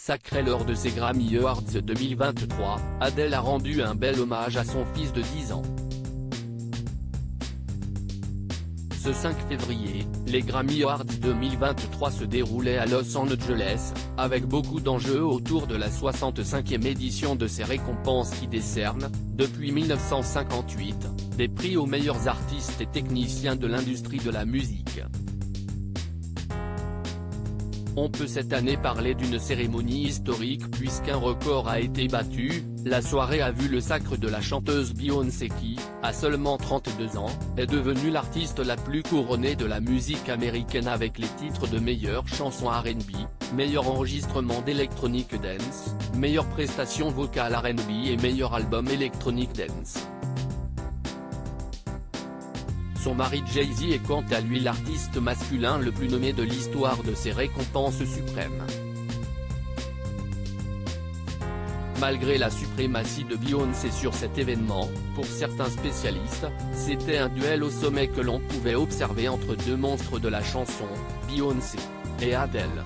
Sacrée lors de ses Grammy Awards 2023, Adele a rendu un bel hommage à son fils de 10 ans. Ce 5 février, les Grammy Awards 2023 se déroulaient à Los Angeles, avec beaucoup d'enjeux autour de la 65e édition de ces récompenses qui décernent, depuis 1958, des prix aux meilleurs artistes et techniciens de l'industrie de la musique. On peut cette année parler d'une cérémonie historique puisqu'un record a été battu. La soirée a vu le sacre de la chanteuse Beyoncé qui, à seulement 32 ans, est devenue l'artiste la plus couronnée de la musique américaine avec les titres de meilleure chanson R&B, meilleur enregistrement d'électronique dance, meilleure prestation vocale R&B et meilleur album électronique dance. Son mari Jay-Z est quant à lui l'artiste masculin le plus nommé de l'histoire de ces récompenses suprêmes. Malgré la suprématie de Beyoncé sur cet événement, pour certains spécialistes, c'était un duel au sommet que l'on pouvait observer entre deux monstres de la chanson, Beyoncé et Adele.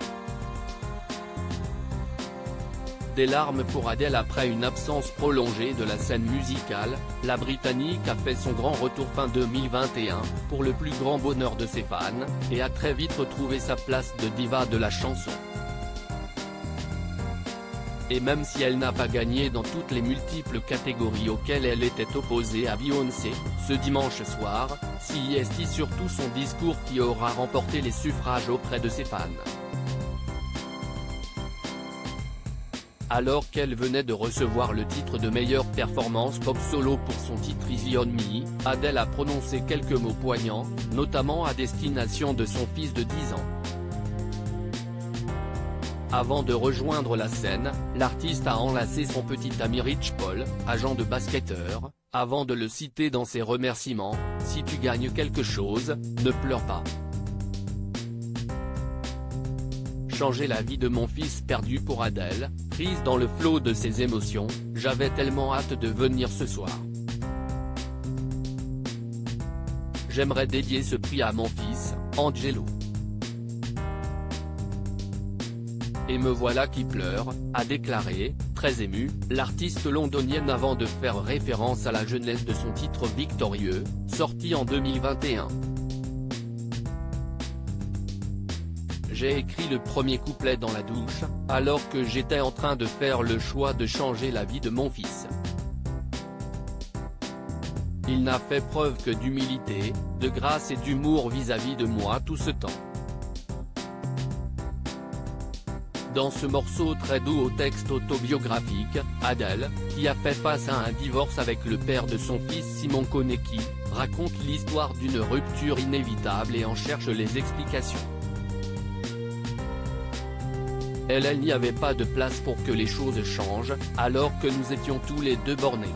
Des larmes pour Adele après une absence prolongée de la scène musicale, la Britannique a fait son grand retour fin 2021, pour le plus grand bonheur de ses fans, et a très vite retrouvé sa place de diva de la chanson. Et même si elle n'a pas gagné dans toutes les multiples catégories auxquelles elle était opposée à Beyoncé, ce dimanche soir, c'est surtout son discours qui aura remporté les suffrages auprès de ses fans. Alors qu'elle venait de recevoir le titre de meilleure performance pop solo pour son titre Easy on Me, Adele a prononcé quelques mots poignants, notamment à destination de son fils de 10 ans. Avant de rejoindre la scène, l'artiste a enlacé son petit ami Rich Paul, agent de basketteur, avant de le citer dans ses remerciements, « Si tu gagnes quelque chose, ne pleure pas. Changer la vie de mon fils perdu pour Adele, prise dans le flot de ses émotions, j'avais tellement hâte de venir ce soir. J'aimerais dédier ce prix à mon fils, Angelo. Et me voilà qui pleure, a déclaré, très émue, l'artiste londonienne avant de faire référence à la jeunesse de son titre victorieux, sorti en 2021. J'ai écrit le premier couplet dans la douche, alors que j'étais en train de faire le choix de changer la vie de mon fils. Il n'a fait preuve que d'humilité, de grâce et d'humour vis-à-vis de moi tout ce temps. Dans ce morceau très doux au texte autobiographique, Adele, qui a fait face à un divorce avec le père de son fils Simon Konecki, raconte l'histoire d'une rupture inévitable et en cherche les explications. Elle n'y avait pas de place pour que les choses changent, alors que nous étions tous les deux bornés.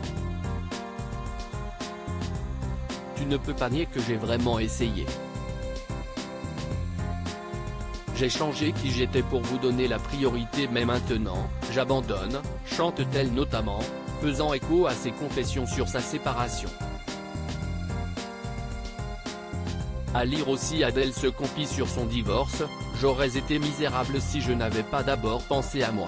Tu ne peux pas nier que j'ai vraiment essayé. J'ai changé qui j'étais pour vous donner la priorité mais maintenant, j'abandonne, chante-t-elle notamment, faisant écho à ses confessions sur sa séparation. À lire aussi Adele se confie sur son divorce, j'aurais été misérable si je n'avais pas d'abord pensé à moi.